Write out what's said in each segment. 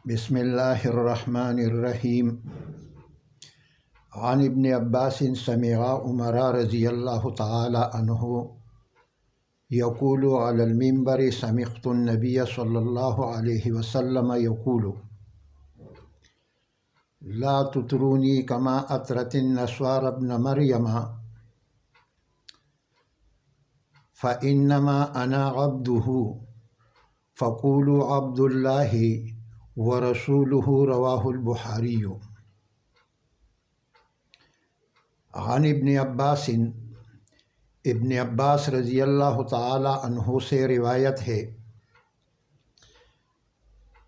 بسم اللہ الرحمن الرحیم عن ابن عباس سمع عمر رضی اللہ تعالی عنہ یقول علی المنبر سمعت النبی صلی اللہ علیہ وسلم یقول لا تطرونی کما اطرت النصارى ابن مریم فإنما انا عبده فقولوا عبد اللہ ورسولہ رواہ البخاری۔ عن ابن عباس رضی اللہ تعالی عنہ سے روایت ہے،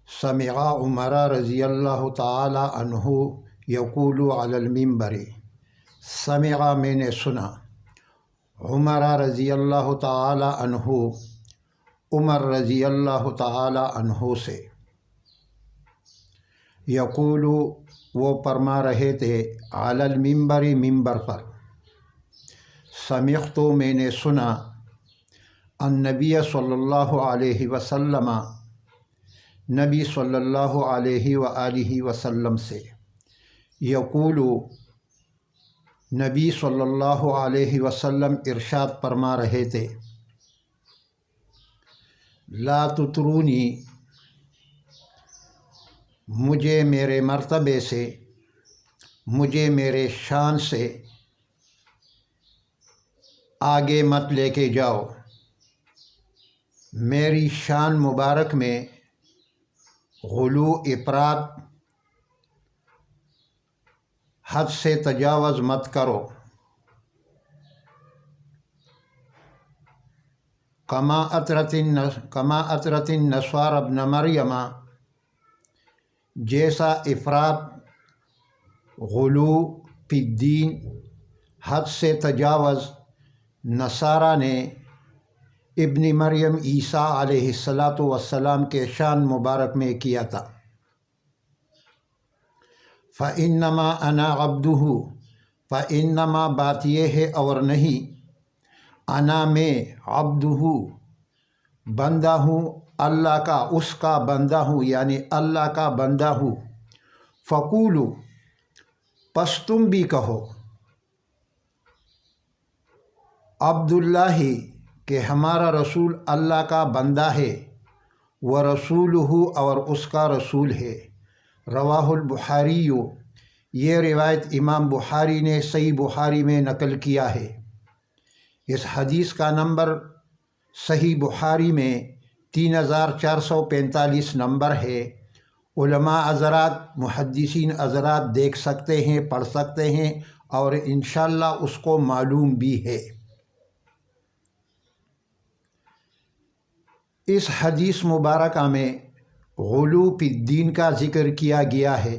سمع عمر رضی اللہ تعالی عنہ یقول علی المنبر، سمع میں نے سنا عمر رضی اللہ تعالی عنہ عمر رضی اللہ تعالی عنہ سے، یقول وہ فرما رہے تھے، علی المنبر منبر پر، سمعت میں نے سنا النبی صلی اللہ علیہ وسلم نبی صلی اللہ علیہ وآلہ وسلم سے، یقول نبی صلی اللہ علیہ وسلم ارشاد فرما رہے تھے، لا تطرونی، مجھے میرے مرتبے سے، مجھے میرے شان سے آگے مت لے کے جاؤ، میری شان مبارک میں غلو افراط حد سے تجاوز مت کرو، کما اطرت النصارى ابن مریم، جیسا افراط غلو فی الدین حد سے تجاوز نصارہ نے ابن مریم عیسیٰ علیہ السلام کے شان مبارک میں کیا تھا۔ فَإِنَّمَا أَنَا عَبْدُهُ، فَإِنَّمَا بات یہ ہے اور نہیں، انا میں عبدہ بندہ ہوں، اللہ کا، اس کا بندہ ہوں، یعنی اللہ کا بندہ ہوں۔ فقولو، پس تم بھی کہو، عبداللہ، کہ ہمارا رسول اللہ کا بندہ ہے، ورسولہ، اور اس کا رسول ہے۔ رواہ البخاری، یہ روایت امام بخاری نے صحیح بخاری میں نقل کیا ہے۔ اس حدیث کا نمبر صحیح بخاری میں 3445 نمبر ہے۔ علماء حضرات، محدثین حضرات دیکھ سکتے ہیں، پڑھ سکتے ہیں، اور انشاءاللہ اس کو معلوم بھی ہے۔ اس حدیث مبارکہ میں غلو فی الدین کا ذکر کیا گیا ہے،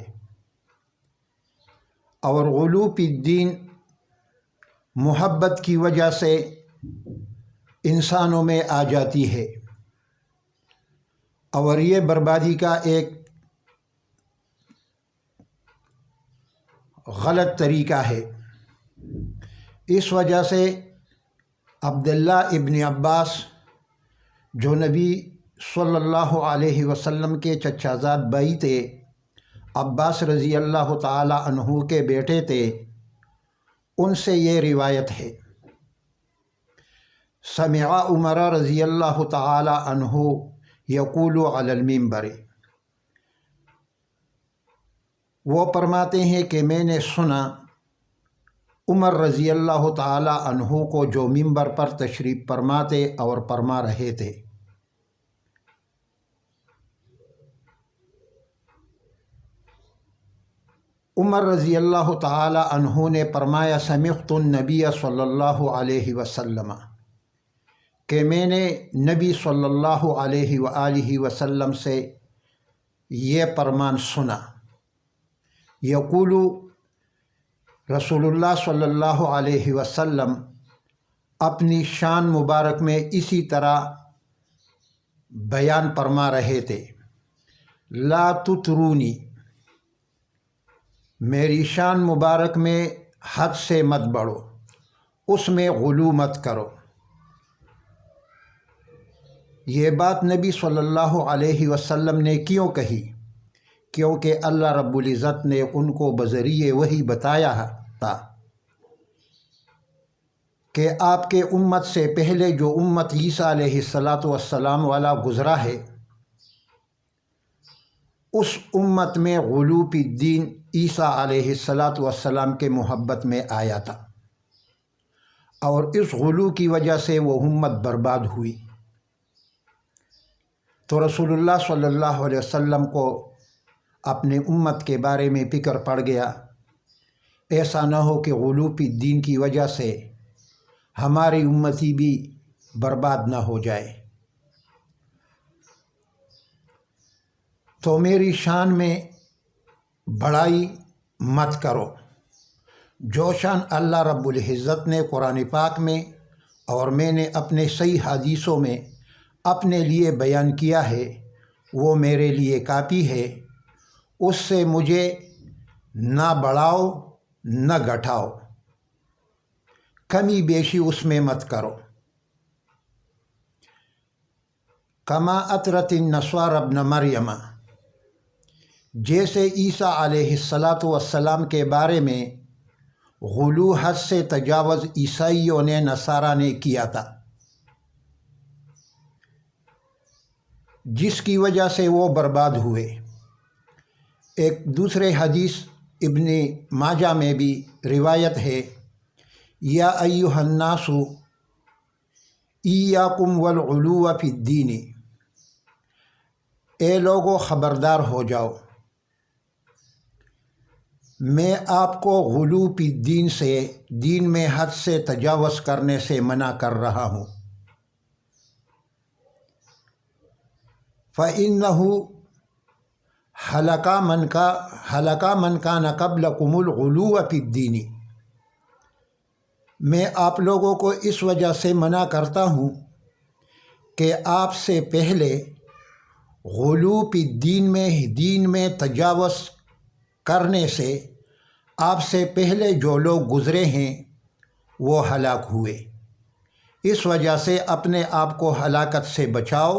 اور غلو فی الدین محبت کی وجہ سے انسانوں میں آ جاتی ہے، اور یہ بربادی کا ایک غلط طریقہ ہے۔ اس وجہ سے عبداللہ ابن عباس، جو نبی صلی اللہ علیہ وسلم کے چچا زاد بھائی تھے، عباس رضی اللہ تعالی عنہ کے بیٹے تھے، ان سے یہ روایت ہے، سمع عمر رضی اللہ تعالی عنہ یقول علی المنبر، وہ فرماتے ہیں کہ میں نے سنا عمر رضی اللہ تعالی عنہ کو، جو منبر پر تشریف فرماتے اور فرما رہے تھے، عمر رضی اللہ تعالی عنہ نے فرمایا، سمعت النبی صلی اللہ علیہ وسلم، کہ میں نے نبی صلی اللہ علیہ وآلہ وسلم سے یہ فرمان سنا، یقول، رسول اللہ صلی اللہ علیہ وسلم اپنی شان مبارک میں اسی طرح بیان فرما رہے تھے، لا تطرونی، میری شان مبارک میں حد سے مت بڑھو، اس میں غلو مت کرو۔ یہ بات نبی صلی اللہ علیہ وسلم نے کیوں کہی؟ کیونکہ اللہ رب العزت نے ان کو بذریعہ وحی بتایا تھا کہ آپ کے امت سے پہلے جو امت عیسیٰ علیہ السلام والا گزرا ہے، اس امت میں غلو فی الدین عیسیٰ علیہ السلام کے محبت میں آیا تھا، اور اس غلو کی وجہ سے وہ امت برباد ہوئی۔ تو رسول اللہ صلی اللہ علیہ وسلم کو اپنے امت کے بارے میں فکر پڑ گیا، ایسا نہ ہو کہ غلو فی الدین کی وجہ سے ہماری امتی بھی برباد نہ ہو جائے۔ تو میری شان میں بڑائی مت کرو، جو شان اللہ رب العزت نے قرآن پاک میں اور میں نے اپنے صحیح حدیثوں میں اپنے لیے بیان کیا ہے وہ میرے لیے کافی ہے، اس سے مجھے نہ بڑھاؤ نہ گھٹاؤ، کمی بیشی اس میں مت کرو۔ کما اطرت النصارى ابن مریم، جیسے عیسیٰ علیہ السلام کے بارے میں غلو حد سے تجاوز عیسائیوں نے نصارہ نے کیا تھا، جس کی وجہ سے وہ برباد ہوئے۔ ایک دوسرے حدیث ابن ماجہ میں بھی روایت ہے، یا ایھا الناس ایاکم والغلو فی الدین، اے لوگو خبردار ہو جاؤ، میں آپ کو غلو فی الدین سے، دین میں حد سے تجاوز کرنے سے منع کر رہا ہوں۔ فَإِنَّهُ ہلک من کان قبلکم الغلو فی الدین، میں آپ لوگوں کو اس وجہ سے منع کرتا ہوں کہ آپ سے پہلے غلو فی الدین میں، دین میں تجاوز کرنے سے آپ سے پہلے جو لوگ گزرے ہیں وہ ہلاک ہوئے۔ اس وجہ سے اپنے آپ کو ہلاکت سے بچاؤ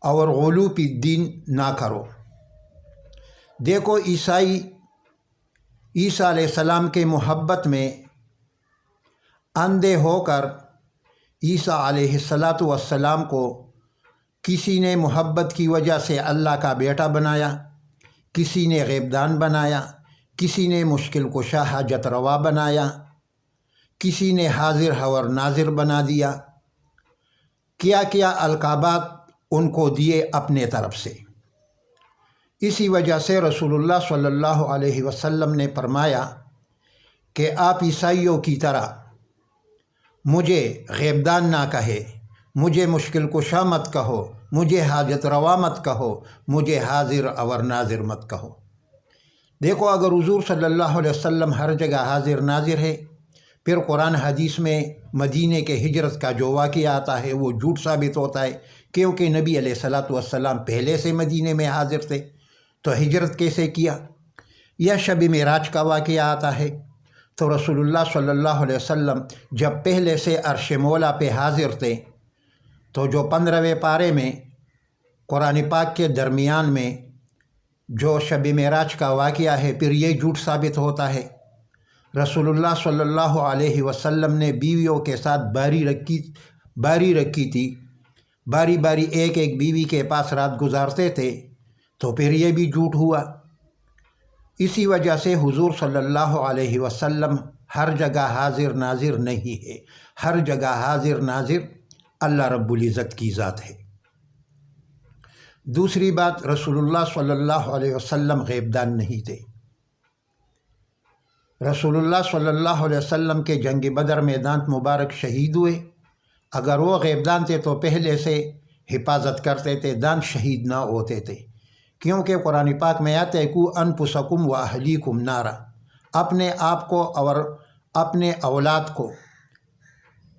اور غلو فی الدین نہ کرو۔ دیکھو عیسائی عیسیٰ علیہ السلام کے محبت میں اندھے ہو کر عیسیٰ علیہ السلام کو کسی نے محبت کی وجہ سے اللہ کا بیٹا بنایا، کسی نے غیبدان بنایا، کسی نے مشکل کشا حاجت روا بنایا، کسی نے حاضر اور ناظر بنا دیا، کیا کیا القابات ان کو دیے اپنے طرف سے۔ اسی وجہ سے رسول اللہ صلی اللہ علیہ وسلم نے فرمایا کہ آپ عیسائیوں کی طرح مجھے غیبدان نہ کہے، مجھے مشکل کشا مت کہو، مجھے حاجت روا مت کہو، مجھے حاضر اور ناظر مت کہو۔ دیکھو اگر حضور صلی اللہ علیہ وسلم ہر جگہ حاضر ناظر ہے، پھر قرآن حدیث میں مدینے کے ہجرت کا جو واقعہ آتا ہے وہ جھوٹ ثابت ہوتا ہے، کیونکہ نبی علیہ السلام پہلے سے مدینے میں حاضر تھے، تو ہجرت کیسے کیا؟ یا شب معراج کا واقعہ آتا ہے تو رسول اللہ صلی اللہ علیہ وسلم جب پہلے سے عرش مولا پہ حاضر تھے، تو جو 15ویں پارے میں قرآن پاک کے درمیان میں جو شب معراج کا واقعہ ہے، پھر یہ جھوٹ ثابت ہوتا ہے۔ رسول اللہ صلی اللہ علیہ وسلم نے بیویوں کے ساتھ باری رکھی تھی، باری باری ایک ایک بیوی کے پاس رات گزارتے تھے، تو پھر یہ بھی جھوٹ ہوا۔ اسی وجہ سے حضور صلی اللہ علیہ وسلم ہر جگہ حاضر ناظر نہیں ہے، ہر جگہ حاضر ناظر اللہ رب العزت کی ذات ہے۔ دوسری بات، رسول اللہ صلی اللہ علیہ وسلم غیبدان نہیں تھے۔ رسول اللہ صلی اللہ علیہ وسلم کے جنگ بدر میں دانت مبارک شہید ہوئے، اگر وہ غیبدان تھے تو پہلے سے حفاظت کرتے تھے، دانت شہید نہ ہوتے تھے، کیونکہ قرآن پاک میں آتے ہیں قوا انفسکم و اہلیکم نارا، اپنے آپ کو اور اپنے اولاد کو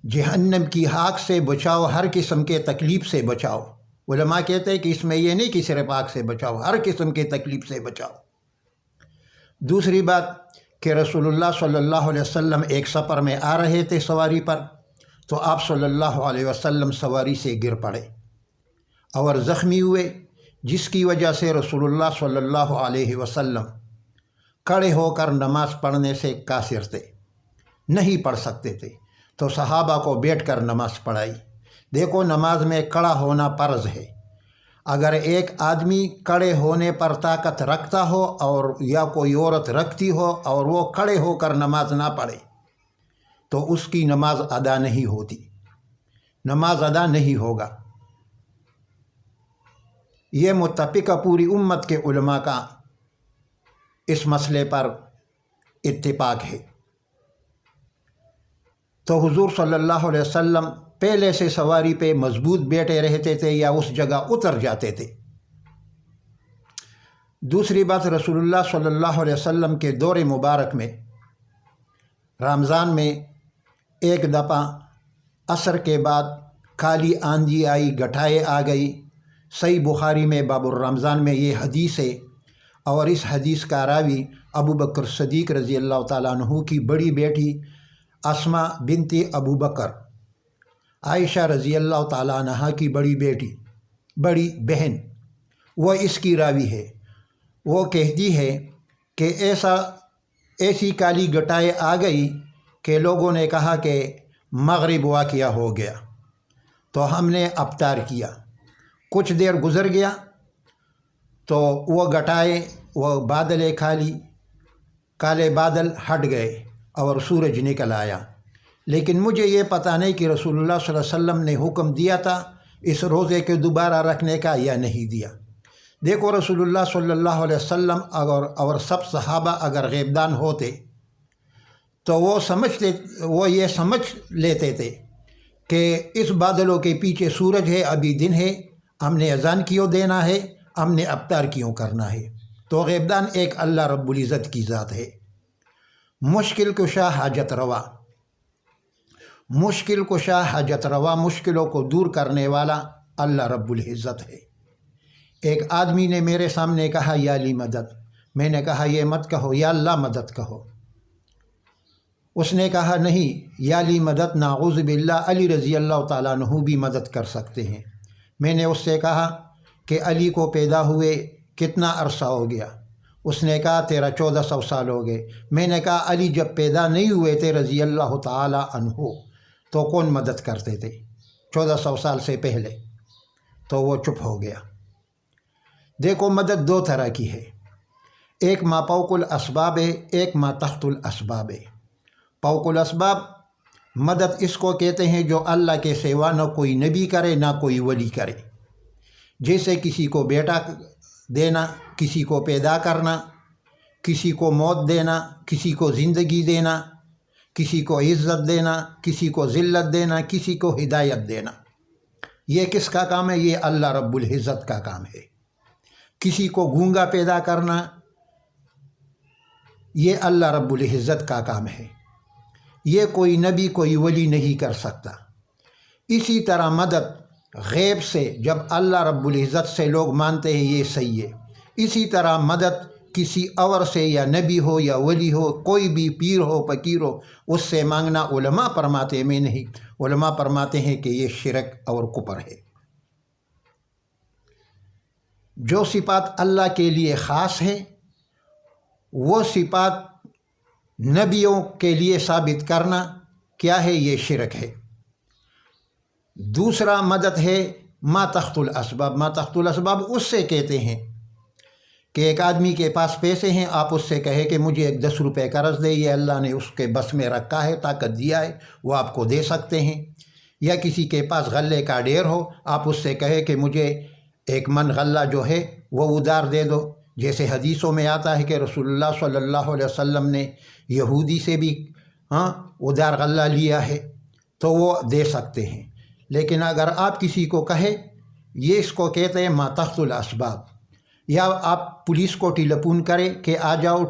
جہنم کی آگ سے بچاؤ، ہر قسم کے تکلیف سے بچاؤ۔ علماء کہتے ہیں کہ اس میں یہ نہیں کہ صرف آگ سے بچاؤ، ہر قسم کے تکلیف سے بچاؤ۔ دوسری بات کہ رسول اللہ صلی اللہ علیہ وسلم ایک سفر میں آ رہے تھے سواری پر، تو آپ صلی اللہ علیہ وسلم سواری سے گر پڑے اور زخمی ہوئے، جس کی وجہ سے رسول اللہ صلی اللہ علیہ وسلم کھڑے ہو کر نماز پڑھنے سے قاصر تھے، نہیں پڑھ سکتے تھے، تو صحابہ کو بیٹھ کر نماز پڑھائی۔ دیکھو نماز میں کھڑا ہونا فرض ہے۔ اگر ایک آدمی کھڑے ہونے پر طاقت رکھتا ہو اور یا کوئی عورت رکھتی ہو اور وہ کھڑے ہو کر نماز نہ پڑھے تو اس کی نماز ادا نہیں ہوتی، نماز ادا نہیں ہوگا۔ یہ متفقہ پوری امت کے علماء کا اس مسئلے پر اتفاق ہے۔ تو حضور صلی اللہ علیہ وسلم پہلے سے سواری پہ مضبوط بیٹھے رہتے تھے یا اس جگہ اتر جاتے تھے۔ دوسری بات، رسول اللہ صلی اللہ علیہ وسلم کے دور مبارک میں رمضان میں ایک دفعہ عصر کے بعد کالی آندھی آئی، گٹھائے آ گئی۔ صحیح بخاری میں باب الرمضان میں یہ حدیث ہے، اور اس حدیث کا راوی ابو بکر صدیق رضی اللہ تعالیٰ عنہ کی بڑی بیٹی اسماء بنت ابو بکر، عائشہ رضی اللہ تعالیٰ عنہ کی بڑی بیٹی، بڑی بہن، وہ اس کی راوی ہے۔ وہ کہتی ہے کہ ایسی کالی گٹائیں آ گئی کہ لوگوں نے کہا کہ مغرب واقعہ ہو گیا، تو ہم نے افطار کیا۔ کچھ دیر گزر گیا تو وہ گٹائیں، وہ بادل کالے بادل ہٹ گئے اور سورج نکل آیا۔ لیکن مجھے یہ پتہ نہیں کہ رسول اللہ صلی اللہ علیہ وسلم نے حکم دیا تھا اس روزے کے دوبارہ رکھنے کا یا نہیں دیا۔ دیکھو رسول اللہ صلی اللہ علیہ وسلم اور سب صحابہ اگر غیبدان ہوتے تو وہ یہ سمجھ لیتے تھے کہ اس بادلوں کے پیچھے سورج ہے، ابھی دن ہے، ہم نے اذان کیوں دینا ہے، ہم نے افطار کیوں کرنا ہے۔ تو غیبدان ایک اللہ رب العزت کی ذات ہے۔ مشکل کشا حاجت روا، مشکل کشا حاجت روا، مشکلوں کو دور کرنے والا اللہ رب العزت ہے۔ ایک آدمی نے میرے سامنے کہا یا علی مدد، میں نے کہا یہ مت کہو، یا اللہ مدد کہو۔ اس نے کہا نہیں، یا علی مدد نعوذ باللہ، علی رضی اللہ تعالیٰ عنہ بھی مدد کر سکتے ہیں۔ میں نے اس سے کہا کہ علی کو پیدا ہوئے کتنا عرصہ ہو گیا؟ اس نے کہا تیرا 1400 سال ہو گئے۔ میں نے کہا علی جب پیدا نہیں ہوئے تھے رضی اللہ تعالیٰ عنہ تو کون مدد کرتے تھے 1400 سال سے پہلے؟ تو وہ چپ ہو گیا۔ دیکھو مدد دو طرح کی ہے، ایک ما فوق الاسباب ہے، ایک ما تحت الاسباب ہے۔ فوق الاسباب مدد اس کو کہتے ہیں جو اللہ کے سوا نہ کوئی نبی کرے نہ کوئی ولی کرے، جیسے کسی کو بیٹا دینا، کسی کو پیدا کرنا، کسی کو موت دینا، کسی کو زندگی دینا، کسی کو عزت دینا، کسی کو ذلت دینا، کسی کو ہدایت دینا۔ یہ کس کا کام ہے؟ یہ اللہ رب العزت کا کام ہے۔ کسی کو گونگا پیدا کرنا، یہ اللہ رب العزت کا کام ہے۔ یہ کوئی نبی کوئی ولی نہیں کر سکتا۔ اسی طرح مدد غیب سے، جب اللہ رب العزت سے لوگ مانتے ہیں یہ صحیح ہے، اسی طرح مدد کسی اور سے، یا نبی ہو یا ولی ہو، کوئی بھی پیر ہو فقیر ہو، اس سے مانگنا علماء فرماتے ہیں، میں نہیں، علماء فرماتے ہیں کہ یہ شرک اور کفر ہے۔ جو صفات اللہ کے لیے خاص ہیں وہ صفات نبیوں کے لیے ثابت کرنا کیا ہے؟ یہ شرک ہے۔ دوسرا مدد ہے ما تحت الاسباب۔ ما تحت الاسباب اس سے کہتے ہیں کہ ایک آدمی کے پاس پیسے ہیں، آپ اس سے کہے کہ مجھے 10 روپے قرض دے، یہ اللہ نے اس کے بس میں رکھا ہے، طاقت دیا ہے، وہ آپ کو دے سکتے ہیں۔ یا کسی کے پاس غلے کا ڈھیر ہو، آپ اس سے کہے کہ مجھے 1 من غلہ جو ہے وہ ادھار دے دو، جیسے حدیثوں میں آتا ہے کہ رسول اللہ صلی اللہ علیہ وسلم نے یہودی سے بھی ادھار غلہ لیا ہے، تو وہ دے سکتے ہیں۔ لیکن اگر آپ کسی کو کہے، یہ اس کو کہتے ہیں ما تحت الاسباب۔ یا آپ پولیس کو ٹیلیفون کرے کہ آ جاؤ،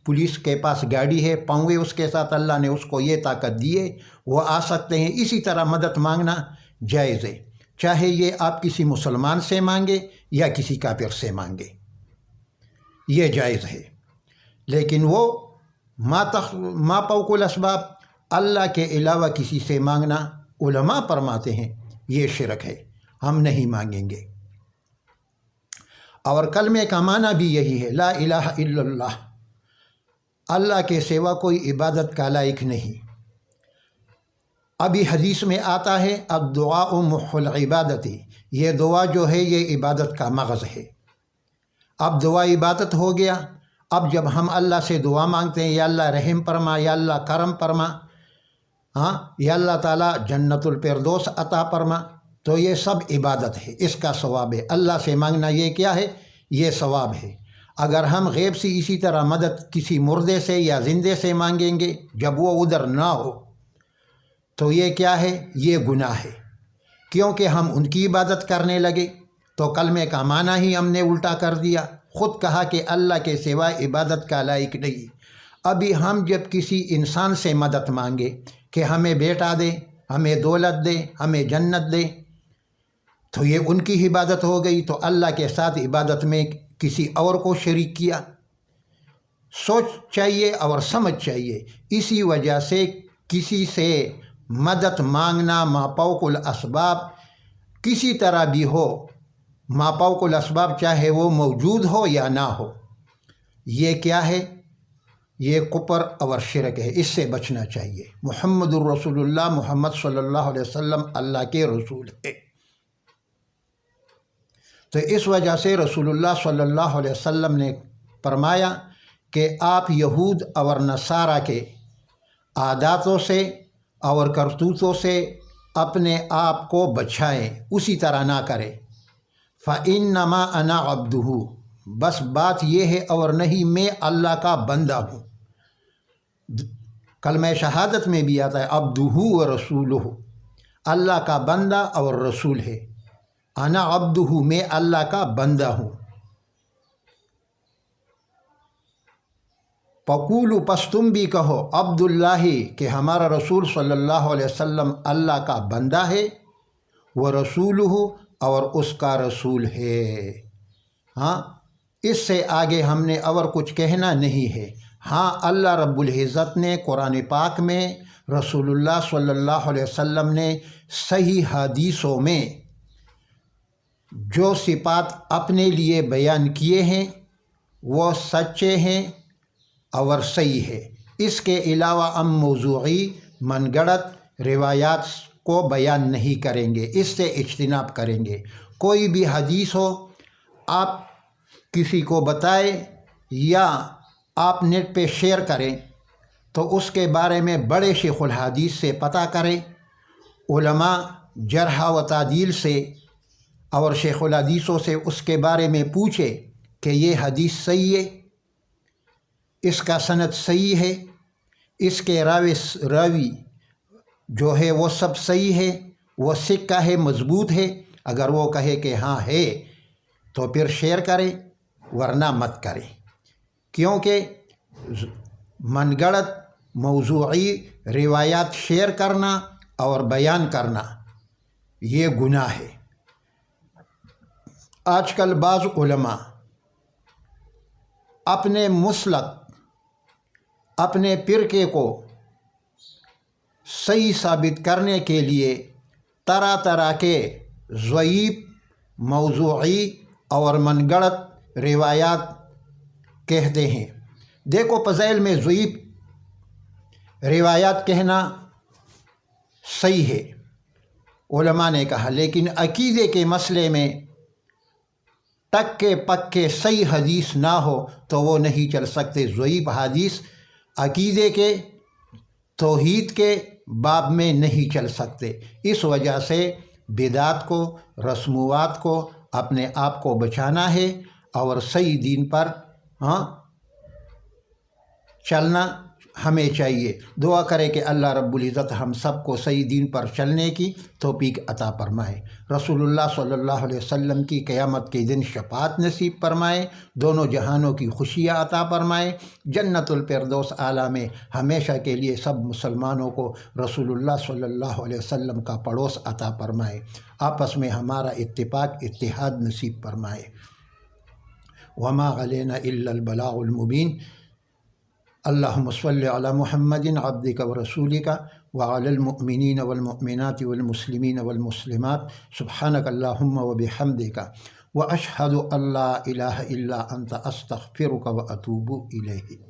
پولیس کے پاس گاڑی ہے، پاؤں اس کے ساتھ اللہ نے اس کو یہ طاقت دی ہے، وہ آ سکتے ہیں۔ اسی طرح مدد مانگنا جائز ہے، چاہے یہ آپ کسی مسلمان سے مانگے یا کسی کافر سے مانگے، یہ جائز ہے۔ لیکن وہ ما فوق الاسباب، اللہ کے علاوہ کسی سے مانگنا، علماء فرماتے ہیں یہ شرک ہے، ہم نہیں مانگیں گے۔ اور کلمے کا معنی بھی یہی ہے، لا الہ الا اللہ، اللہ کے سوا کوئی عبادت کا لائق نہیں۔ ابھی حدیث میں آتا ہے الدعاء مخ العبادت، یہ دعا جو ہے یہ عبادت کا مغز ہے۔ اب دعا عبادت ہو گیا، اب جب ہم اللہ سے دعا مانگتے ہیں، یا اللہ رحم فرما، یا اللہ کرم فرما، یا اللہ تعالیٰ جنت الفردوس عطا فرما، تو یہ سب عبادت ہے، اس کا ثواب ہے۔ اللہ سے مانگنا یہ کیا ہے؟ یہ ثواب ہے۔ اگر ہم غیب سے اسی طرح مدد کسی مردے سے یا زندے سے مانگیں گے جب وہ ادھر نہ ہو تو یہ کیا ہے؟ یہ گناہ ہے، کیونکہ ہم ان کی عبادت کرنے لگے تو کلمے کا معنی ہی ہم نے الٹا کر دیا۔ خود کہا کہ اللہ کے سوائے عبادت کا لائق نہیں۔ ابھی ہم جب کسی انسان سے مدد مانگے کہ ہمیں بیٹا دے، ہمیں دولت دے، ہمیں جنت دے، تو یہ ان کی عبادت ہو گئی، تو اللہ کے ساتھ عبادت میں کسی اور کو شریک کیا۔ سوچ چاہیے اور سمجھ چاہیے۔ اسی وجہ سے کسی سے مدد مانگنا مافوق الاسباب کسی طرح بھی ہو، مافوق الاسباب چاہے وہ موجود ہو یا نہ ہو، یہ کیا ہے؟ یہ کفر اور شرک ہے، اس سے بچنا چاہیے۔ محمد الرسول اللہ، محمد صلی اللہ علیہ وسلم اللہ کے رسول ہے۔ تو اس وجہ سے رسول اللہ صلی اللہ علیہ وسلم نے فرمایا کہ آپ یہود اور نصارہ کے عاداتوں سے اور کرتوتوں سے اپنے آپ کو بچائیں، اسی طرح نہ کریں۔ فَإِنَّمَا أَنَا عَبْدُهُ، بس بات یہ ہے اور نہیں، میں اللہ کا بندہ ہوں۔ کلمہ شہادت میں بھی آتا ہے عبدہ و رسولہ، اللہ کا بندہ اور رسول ہے۔ انا عبدہ، میں اللہ کا بندہ ہوں۔ فقولوا، پس تم بھی کہو، عبداللہ، کہ ہمارا رسول صلی اللہ علیہ وسلم اللہ کا بندہ ہے، و رسولہ، اور اس کا رسول ہے۔ اس سے آگے ہم نے اور کچھ کہنا نہیں ہے۔ اللہ رب العزت نے قرآن پاک میں، رسول اللہ صلی اللہ علیہ وسلم نے صحیح حدیثوں میں جو صفات اپنے لیے بیان کیے ہیں وہ سچے ہیں اور صحیح ہے۔ اس کے علاوہ ہم موضوعی من گڑت روایات کو بیان نہیں کریں گے، اس سے اجتناب کریں گے۔ کوئی بھی حدیث ہو، آپ کسی کو بتائیں یا آپ نیٹ پہ شیئر کریں تو اس کے بارے میں بڑے شیخ الحدیث سے پتہ کریں، علماء جرح و تعدیل سے اور شیخ الحدیثوں سے اس کے بارے میں پوچھے کہ یہ حدیث صحیح ہے، اس کا سند صحیح ہے، اس کے راوی جو ہے وہ سب صحیح ہے، وہ سکہ ہے، مضبوط ہے۔ اگر وہ کہے کہ ہاں ہے تو پھر شیئر کریں، ورنہ مت کریں، کیونکہ من گڑت موضوعی روایات شیئر کرنا اور بیان کرنا یہ گناہ ہے۔ آج کل بعض علماء اپنے مسلک، اپنے فرقے کو صحیح ثابت کرنے کے لیے طرح طرح کے ضعیف، موضوعی اور من گڑت روایات کہتے ہیں۔ دیکھو، فضائل میں ضعیف روایات کہنا صحیح ہے، علماء نے کہا، لیکن عقیدے کے مسئلے میں ٹکے پکے صحیح حدیث نہ ہو تو وہ نہیں چل سکتے۔ ضعیف حدیث عقیدے کے، توحید کے باب میں نہیں چل سکتے۔ اس وجہ سے بدعات کو، رسومات کو، اپنے آپ کو بچانا ہے اور صحیح دین پر چلنا ہمیں چاہیے۔ دعا کرے کہ اللہ رب العزت ہم سب کو صحیح دین پر چلنے کی توفیق عطا فرمائے، رسول اللہ صلی اللہ علیہ وسلم کی قیامت کے دن شفاعت نصیب فرمائے، دونوں جہانوں کی خوشیاں عطا فرمائے، جنت الفردوس اعلیٰ میں ہمیشہ کے لیے سب مسلمانوں کو رسول اللہ صلی اللہ علیہ وسلم کا پڑوس عطا فرمائے، آپس میں ہمارا اتفاق اتحاد نصیب فرمائے۔ وما علینا الا البلاغ المبین۔ اللہم صلی علی محمد عبدک ورسولک وعلی المؤمنین والمؤمنات والمسلمین والمسلمات، سبحانک اللہم وبحمدک واشہد ان لا الہ الا انت استغفرک واتوب الیہ۔